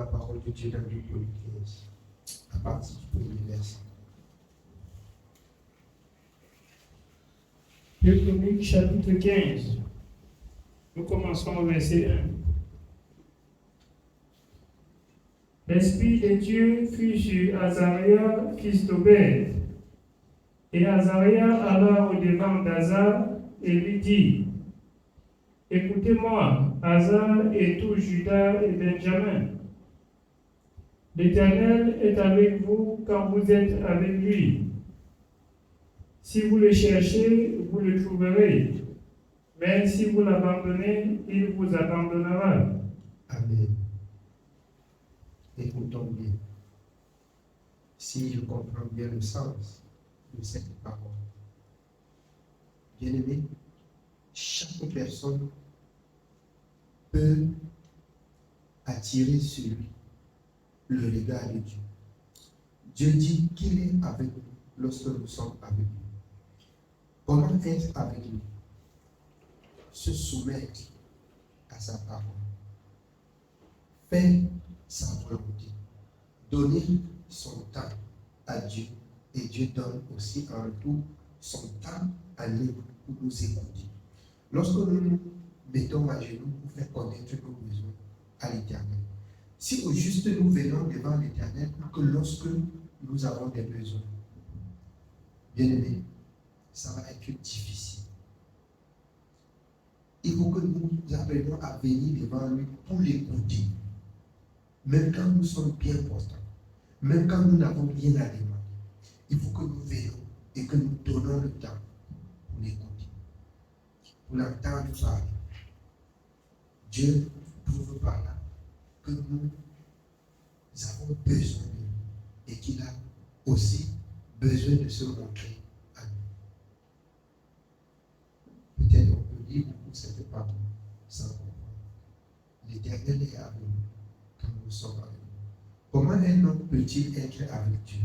la parole de Dieu dans Luc 15, à partir du premier verset. Luc chapitre 15. Nous commençons au verset 1. L'Esprit de Dieu fut sur Azaria, fils d'Obed. Et Azaria alla au-devant d'Asa et lui dit: Écoutez-moi, Asa et tout Juda et Benjamin. L'Éternel est avec vous quand vous êtes avec lui. Si vous le cherchez, vous le trouverez. Mais si vous l'abandonnez, il vous abandonnera. Amen. Écoutons bien. Si je comprends bien le sens de cette parole. Bien-aimé, chaque personne peut attirer sur lui le regard de Dieu. Dieu dit qu'il est avec nous lorsque nous sommes avec lui. Comment être avec lui? Se soumettre à sa parole. Faire sa volonté. Donner son temps à Dieu. Et Dieu donne aussi en retour son temps à nous pour nous écouter. Lorsque nous nous mettons à genoux pour faire connaître nos besoins à l'Éternel. Si au juste nous venons devant l'Éternel pour que lorsque nous avons des besoins, bien aimé, ça va être difficile. Il faut que nous apprenions à venir devant lui pour l'écouter. Même quand nous sommes bien portants, même quand nous n'avons rien à demander, il faut que nous venions et que nous donnons le temps pour l'écouter, pour l'entendre parler. Dieu prouve par là que nous avons besoin de lui et qu'il a aussi besoin de se montrer à nous. Peut-être on peut dire beaucoup cette parole sans comprendre. L'Éternel est avec nous quand nous sommes avec nous. Comment un homme peut-il être avec Dieu?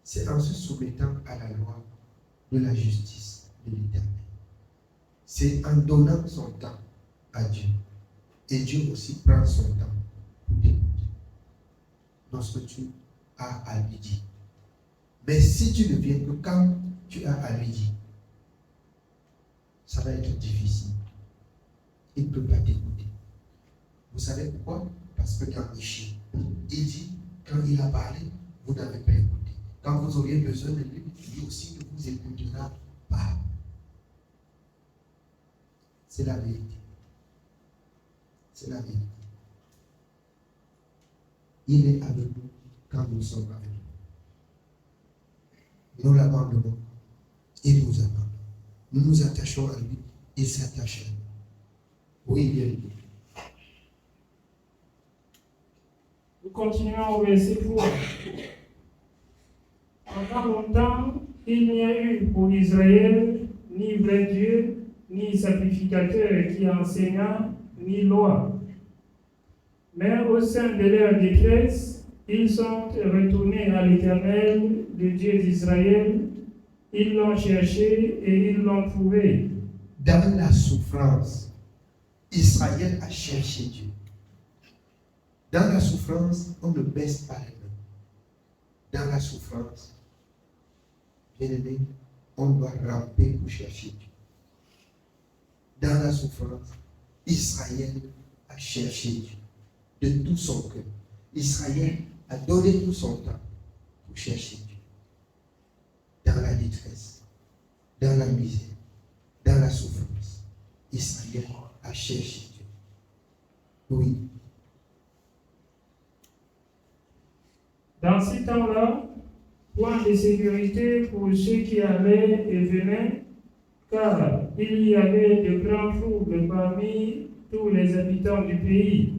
C'est en se soumettant à la loi de la justice de l'Éternel. C'est en donnant son temps à Dieu. Et Dieu aussi prend son temps pour t'écouter. Lorsque tu as à lui dire. Mais si tu ne viens que quand tu as à lui dire, ça va être difficile. Il ne peut pas t'écouter. Vous savez pourquoi? Parce que dans Michée, il dit, quand il a parlé, vous n'avez pas écouté. Quand vous auriez besoin de lui, lui aussi ne vous écoutera pas. C'est la vérité. C'est la vérité. Il est avec nous quand nous sommes avec nous. Nous l'abandonnons. Il nous abandonne. Nous nous attachons à lui. Il s'attache à nous. Oui, bien dit. Nous continuons au verset 3. Pendant longtemps, il n'y a eu pour Israël ni vrai Dieu, ni sacrificateur qui enseignât, ni loi. Mais au sein de leur détresse, ils sont retournés à l'Éternel, le Dieu d'Israël. Ils l'ont cherché et ils l'ont trouvé. Dans la souffrance, Israël a cherché Dieu. Dans la souffrance, on ne baisse pas les mains. Dans la souffrance, bien aimé, on doit ramper pour chercher Dieu. Dans la souffrance, Israël a cherché Dieu de tout son cœur. Israël a donné tout son temps pour chercher Dieu. Dans la détresse, dans la misère, dans la souffrance, Israël a cherché Dieu. Oui. Dans ces temps-là, point de sécurité pour ceux qui allaient et venaient, car il y avait de grands troubles parmi tous les habitants du pays.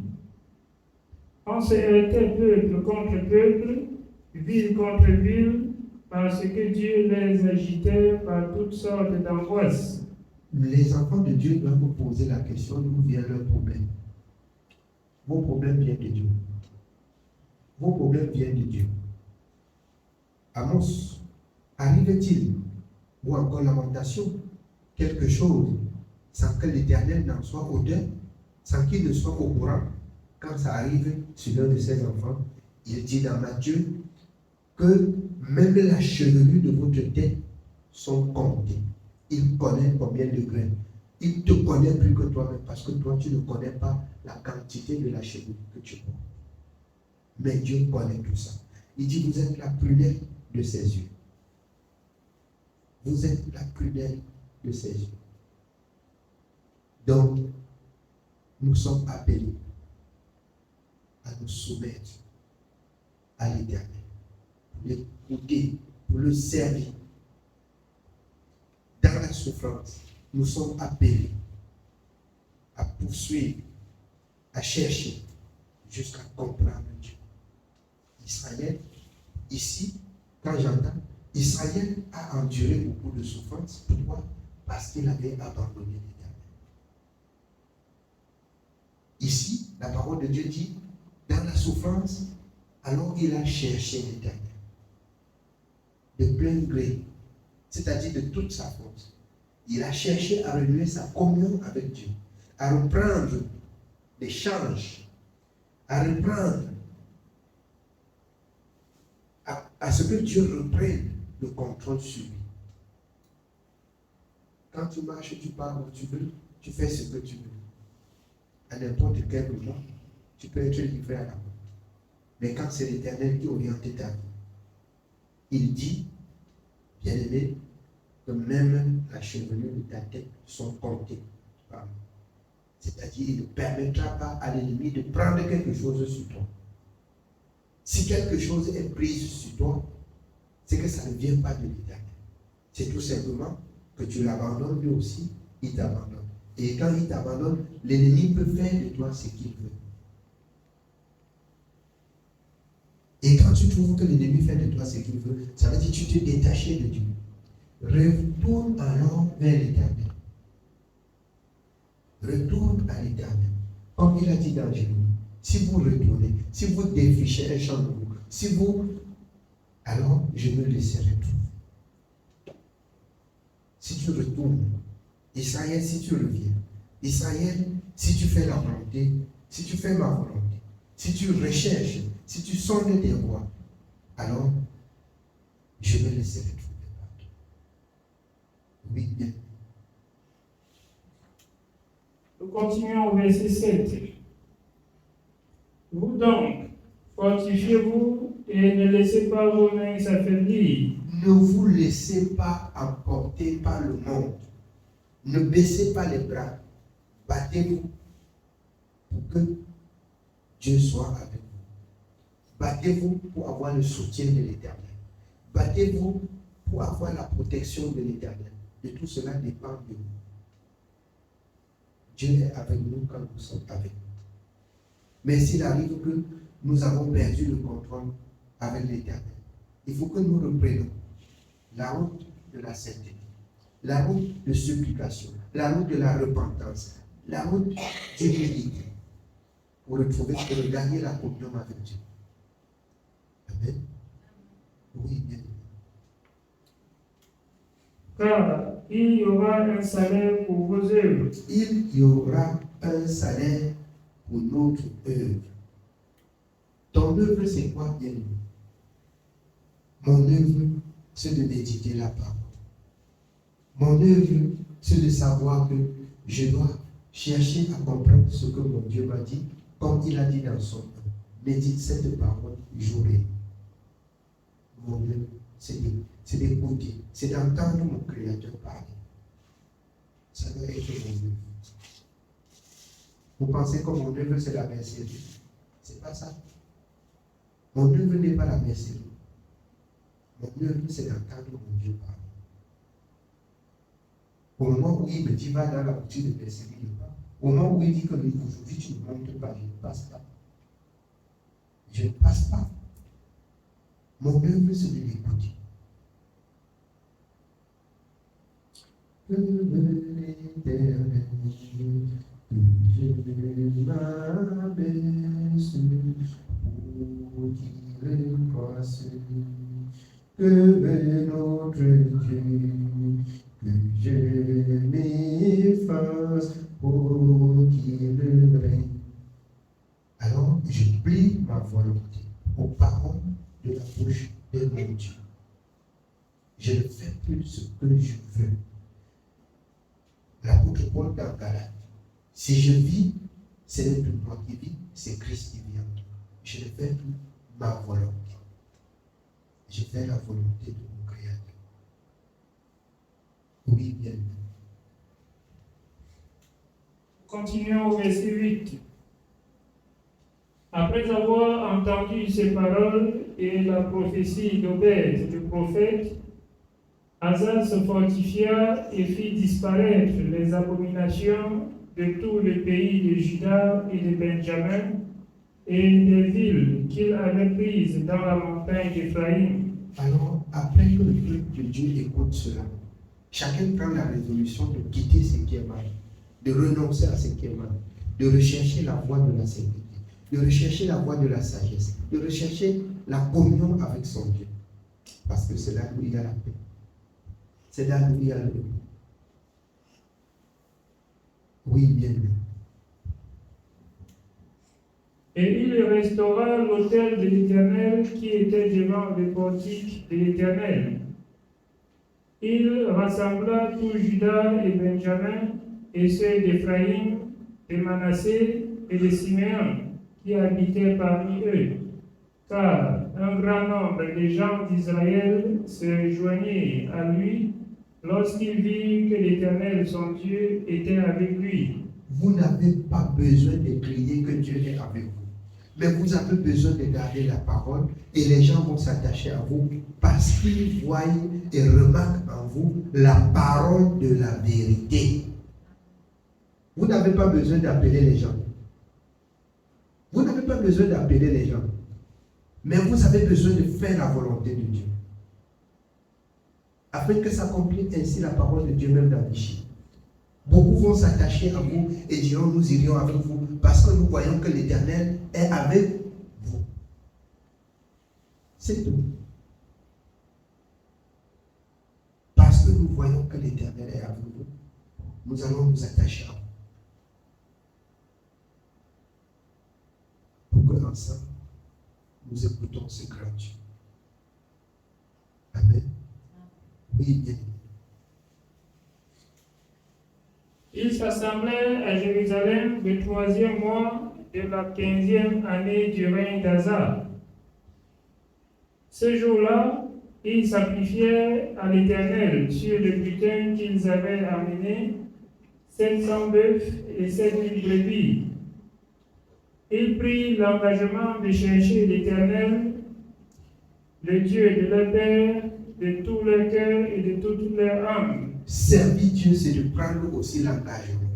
On se heurtait peuple contre peuple, ville contre ville, parce que Dieu les agitait par toutes sortes d'angoisses. Les enfants de Dieu doivent vous poser la question d'où vient leur problème. Vos problèmes viennent de Dieu. Vos problèmes viennent de Dieu. Amos, arrive-t-il, ou encore lamentation, quelque chose sans que l'Éternel n'en soit auteur, sans qu'il ne soit au courant? quand ça arrive sur l'un de ses enfants, il dit dans Matthieu que même la chevelure de votre tête sont comptées. Il connaît combien de grains. Il te connaît plus que toi-même parce que toi, tu ne connais pas la quantité de la chevelure que tu portes. Mais Dieu connaît tout ça. Il dit, vous êtes la prunelle de ses yeux. Vous êtes la prunelle de ses yeux. Donc, nous sommes appelés à nous soumettre à l'Éternel, pour l'écouter, pour le servir. Dans la souffrance, nous sommes appelés à poursuivre, à chercher, jusqu'à comprendre Dieu. Israël, ici, quand j'entends, Israël a enduré beaucoup de souffrance. Pourquoi? Parce qu'il avait abandonné l'Éternel. Ici, la parole de Dieu dit, dans la souffrance, alors il a cherché l'Éternel. De plein gré, c'est-à-dire de toute sa force. Il a cherché à renouer sa communion avec Dieu, à reprendre l'échange, à reprendre, à ce que Dieu reprenne le contrôle sur lui. Quand tu marches, tu pars où tu veux, tu fais ce que tu veux. À n'importe quel moment, tu peux être livré à la mort. Mais quand c'est l'Éternel qui oriente ta vie, il dit, bien-aimé, que même la chevelure de ta tête sont comptées. C'est-à-dire, il ne permettra pas à l'ennemi de prendre quelque chose sur toi. Si quelque chose est prise sur toi, c'est que ça ne vient pas de l'Éternel. C'est tout simplement que tu l'abandonnes lui aussi, il t'abandonne. Et quand il t'abandonne, l'ennemi peut faire de toi ce qu'il veut. Et quand tu trouves que l'ennemi fait de toi ce qu'il veut, ça veut dire que tu t'es détaché de Dieu. Retourne alors vers l'Éternel. Retourne à l'Éternel. Comme il a dit dans Jérémie, si vous retournez, si vous défrichez un champ de vous, si vous, alors je me laisserai tout. Si tu retournes, Israël, si tu reviens, Israël, si tu fais la volonté, si tu fais ma volonté, si tu recherches, si tu sondes des voies, alors je me laisserai trouver par toi. Oui, bien. Nous continuons au verset 7. Vous donc, fortifiez-vous et ne laissez pas vos mains s'affaiblir. Ne vous laissez pas emporter par le monde. Ne baissez pas les bras. Battez-vous pour que Dieu soit avec vous. Battez-vous pour avoir le soutien de l'Éternel. Battez-vous pour avoir la protection de l'Éternel. Et tout cela dépend de vous. Dieu est avec nous quand nous sommes avec nous. Mais s'il arrive que nous avons perdu le contrôle avec l'Éternel, il faut que nous reprenions la route de la sainteté, la route de supplication, la route de la repentance, la route d'humilité, pour retrouver et regagner la communion avec Dieu. Amen. Oui, bien. Car il y aura un salaire pour vos œuvres. Il y aura un salaire pour notre œuvre. Ton œuvre, c'est quoi, bien-aimé? Mon œuvre, c'est de méditer la parole. Mon œuvre, c'est de savoir que je dois chercher à comprendre ce que mon Dieu m'a dit, comme il a dit dans son œuvre. Médite cette parole jour et nuit. Mon œuvre, c'est d'écouter, c'est d'entendre mon Créateur parler. Ça doit être mon œuvre. Vous pensez que mon œuvre, c'est la mercerie? C'est pas ça. Mon œuvre n'est pas la mercerie. Mon œuvre, c'est d'entendre mon Dieu parler. Au moment où il me dit, va dans la boutique de mercerie, au moment où il dit que aujourd'hui tu ne montes pas, je ne passe pas. Je ne passe pas. Mon œuvre, c'est de l'écouter. Que l'Éternel, que je m'abaisse pour qu'il croisse, que notre Dieu, que je m'efface pour qu'il règne. Alors plie ma volonté aux paroles de la bouche de mon Dieu. Je ne fais plus ce que je veux. L'apôtre Paul dans Galates. Si je vis, ce n'est plus moi qui vis, c'est Christ qui vit en moi. Je ne fais plus ma volonté. Je fais la volonté de mon Créateur. Oui, bien. Continuons au verset 8. Après avoir entendu ces paroles et la prophétie d'Obed, le prophète, Asa se fortifia et fit disparaître les abominations de tout le pays de Juda et de Benjamin et des villes qu'il avait prises dans la montagne d'Éphraïm. Alors, après que le peuple de Dieu écoute cela, chacun prend la résolution de quitter ce qui est mal, de renoncer à ce qui est mal, de rechercher la voie de la sainteté, de rechercher la voie de la sagesse, de rechercher la communion avec son Dieu. Parce que c'est là où il y a la paix. C'est là où il y a le repos. Oui, bien. Et il restaura l'autel de l'Éternel qui était devant le portique de l'Éternel. Il rassembla tout Juda et Benjamin et ceux d'Éphraïm, de Manassé et de Siméon qui habitaient parmi eux, car un grand nombre de gens d'Israël se joignaient à lui lorsqu'il vit que l'Éternel, son Dieu, était avec lui. Vous n'avez pas besoin de crier que Dieu est avec vous. Mais vous avez besoin de garder la parole et les gens vont s'attacher à vous parce qu'ils voient et remarquent en vous la parole de la vérité. Vous n'avez pas besoin d'appeler les gens. Vous n'avez pas besoin d'appeler les gens. Mais vous avez besoin de faire la volonté de Dieu. Afin que s'accomplisse ainsi la parole de Dieu même dans les chiens. Beaucoup vont s'attacher à vous et diront nous irions avec vous parce que nous voyons que l'Éternel est avec vous. C'est tout. Parce que nous voyons que l'Éternel est avec vous, nous allons nous attacher à vous. Pour que ensemble, nous écoutons ce grand Dieu. Amen. Oui, bien. Ils s'assemblaient à Jérusalem le 3e mois de la 15e année du règne d'Asa. Ce jour-là, ils sacrifiaient à l'Éternel sur le butin qu'ils avaient amené 700 bœufs et 7000 brebis. Ils prirent l'engagement de chercher l'Éternel, le Dieu de leur père, de tout leur cœur et de toute leur âme. Servir Dieu, c'est de prendre aussi l'engagement.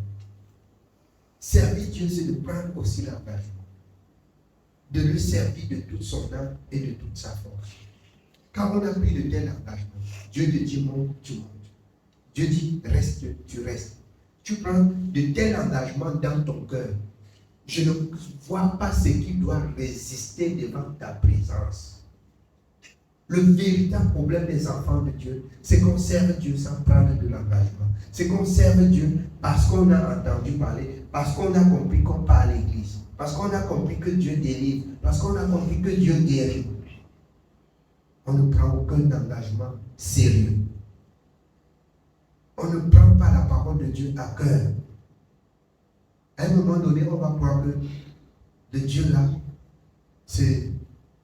Servir Dieu, c'est de prendre aussi l'engagement. De le servir de toute son âme et de toute sa force. Quand on a pris de tels engagements, Dieu te dit monte, tu montes. Dieu dit reste, tu restes. Tu prends de tels engagements dans ton cœur. Je ne vois pas ce qui doit résister devant ta présence. Le véritable problème des enfants de Dieu, c'est qu'on serve Dieu sans prendre de l'engagement. C'est qu'on serve Dieu parce qu'on a entendu parler, parce qu'on a compris qu'on parle à l'église, parce qu'on a compris que Dieu délivre, parce qu'on a compris que Dieu guérit. On ne prend aucun engagement sérieux. On ne prend pas la parole de Dieu à cœur. À un moment donné, on va croire que le Dieu là, c'est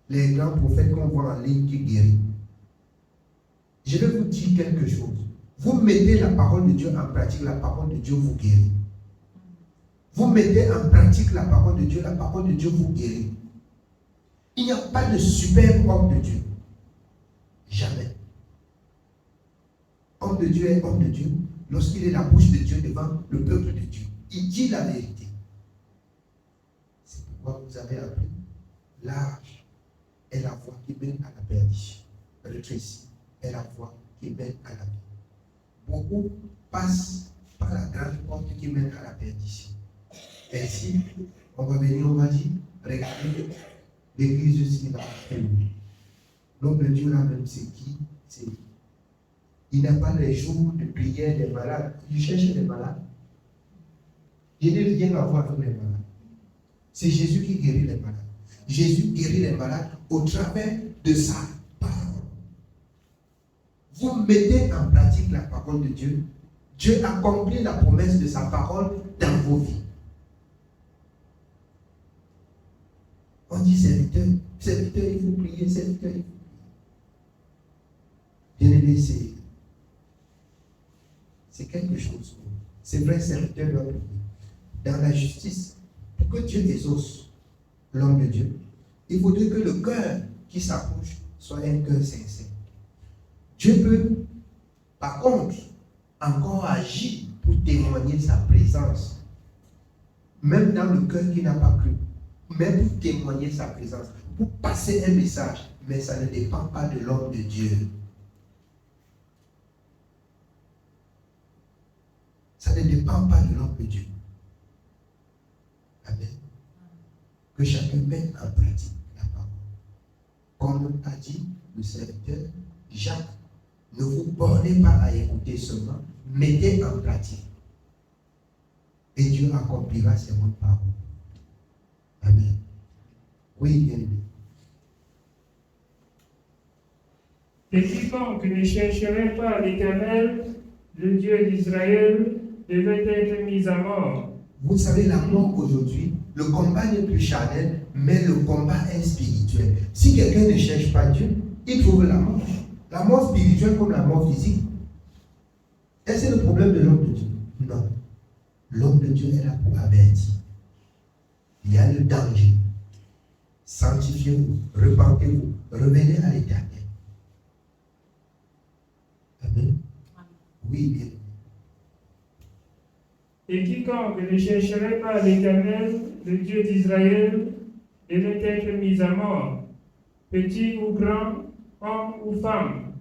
les grands prophètes qu'on voit en ligne qui guérissent. Je vais vous dire quelque chose. Vous mettez la parole de Dieu en pratique, la parole de Dieu vous guérit. Vous mettez en pratique la parole de Dieu vous guérit. Il n'y a pas de super homme de Dieu. Jamais. Homme de Dieu est homme de Dieu lorsqu'il est la bouche de Dieu devant le peuple de Dieu. Il dit la vérité. C'est pourquoi vous avez appris large est la voie qui mène à la perdition. Rétrécie est la voie qui mène à la vie. Beaucoup passent par la grande porte qui mène à la perdition. Ainsi, on va venir, on va dire, regardez l'église aussi là. L'homme de Dieu là même, c'est qui? C'est lui. Il n'a pas les jours de prière des malades. Il cherche les malades. Je n'ai rien à voir avec les malades. C'est Jésus qui guérit les malades. Jésus guérit les malades au travers de sa parole. Vous mettez en pratique la parole de Dieu. Dieu accomplit la promesse de sa parole dans vos vies. On dit serviteur, serviteur, il faut prier, serviteur, il faut prier. Bien-aimé, c'est quelque chose. C'est vrai, serviteur doit prier. Dans la justice, pour que Dieu exauce l'homme de Dieu, il faudrait que le cœur qui s'approche soit un cœur sincère. Dieu peut, par contre, encore agir pour témoigner sa présence, même dans le cœur qui n'a pas cru, même pour témoigner sa présence, pour passer un message, mais ça ne dépend pas de l'homme de Dieu. Ça ne dépend pas de l'homme de Dieu. Amen. Que chacun mette en pratique la parole. Comme a dit le serviteur Jacques, ne vous bornez pas à écouter seulement, mettez en pratique. Et Dieu accomplira ses bonnes paroles. Amen. Oui, bien aimé. Et quiconque ne chercherait pas l'Éternel, le Dieu d'Israël, devait être mis à mort. Vous savez, la mort aujourd'hui, le combat n'est plus charnel, mais le combat est spirituel. Si quelqu'un ne cherche pas Dieu, il trouve la mort. La mort spirituelle comme la mort physique. Est-ce que c'est le problème de l'homme de Dieu? Non. L'homme de Dieu est là pour avertir. Il y a le danger. Sanctifiez-vous, repentez-vous, revenez à l'Éternel. Amen. Oui, bien. Et quiconque ne chercherait pas l'Éternel, le Dieu d'Israël, devait être mis à mort, petit ou grand, homme ou femme.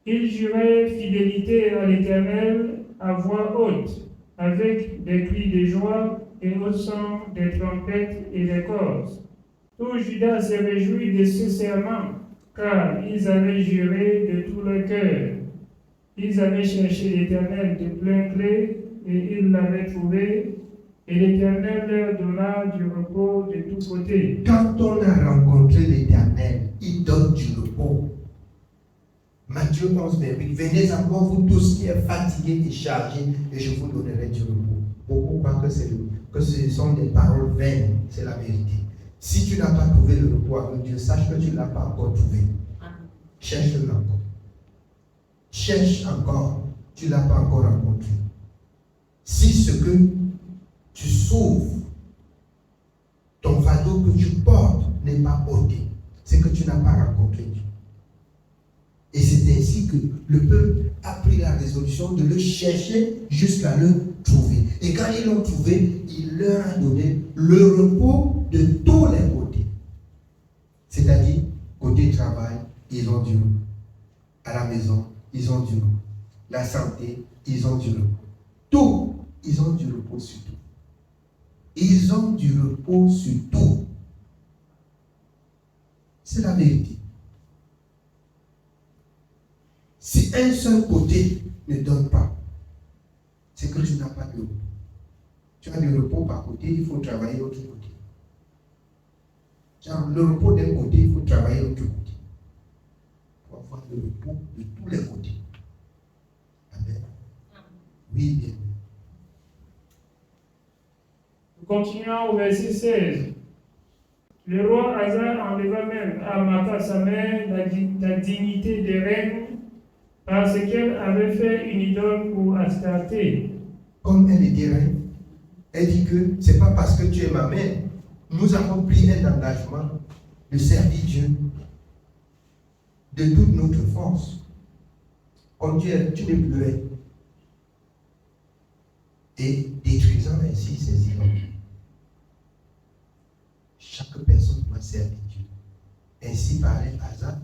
Il jurait fidélité à l'Éternel à voix haute, avec des cris de joie et au son des trompettes et des cordes. Tout Judas se réjouit de ce serment, car ils avaient juré de tout leur cœur. Ils avaient cherché l'Éternel de plein gré, et ils l'avaient trouvé, et l'Éternel leur donna du repos de tous côtés. Quand on a rencontré l'Éternel, il donne du repos. Matthieu 11, 28. Venez encore, vous tous qui êtes fatigués et chargés, et je vous donnerai du repos. Beaucoup croient que ce sont des paroles vaines, c'est la vérité. Si tu n'as pas trouvé le repos avec Dieu, sache que tu ne l'as pas encore trouvé. Cherche-le encore. Cherche encore, tu ne l'as pas encore rencontré. Si ce que tu sauves, ton fardeau que tu portes n'est pas ôté, c'est que tu n'as pas rencontré Dieu. Et c'est ainsi que le peuple a pris la résolution de le chercher jusqu'à le trouver. Et quand ils l'ont trouvé, il leur a donné le repos de tous les côtés. C'est-à-dire, côté travail, ils ont du repos. À la maison, ils ont du repos. La santé, ils ont du repos. Tout, ils ont du repos sur tout. Ils ont du repos sur tout. C'est la vérité. Si un seul côté ne donne pas, c'est que tu n'as pas de repos. Tu as du repos par côté, il faut travailler de l'autre côté. Tu as le repos d'un côté, il faut travailler de l'autre côté. Pour avoir le repos de tous les côtés. Amen. Oui, bien. Nous continuons au verset 16. Le roi Asa enleva même à Amata sa mère la dignité de reine parce qu'elle avait fait une idole pour Astarté. Comme elle était reine, elle dit que c'est pas parce que tu es ma mère. Nous avons pris un engagement de servir Dieu de toute notre force. Comme tu n'es plus reine. Et détruisant ainsi ses idoles. Chaque personne doit servir Dieu. Ainsi parlait Asa,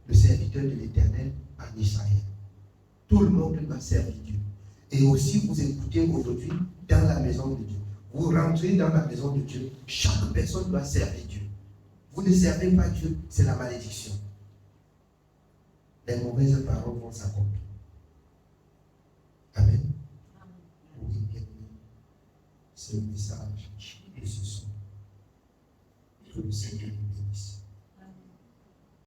le serviteur de l'Éternel en Israël. Tout le monde doit servir Dieu. Et aussi, vous écoutez aujourd'hui dans la maison de Dieu. Vous rentrez dans la maison de Dieu. Chaque personne doit servir Dieu. Vous ne servez pas Dieu, c'est la malédiction. Les mauvaises paroles vont s'accomplir. Amen. Oui, bien. C'est le message de ce soir. Que le Seigneur nous bénisse.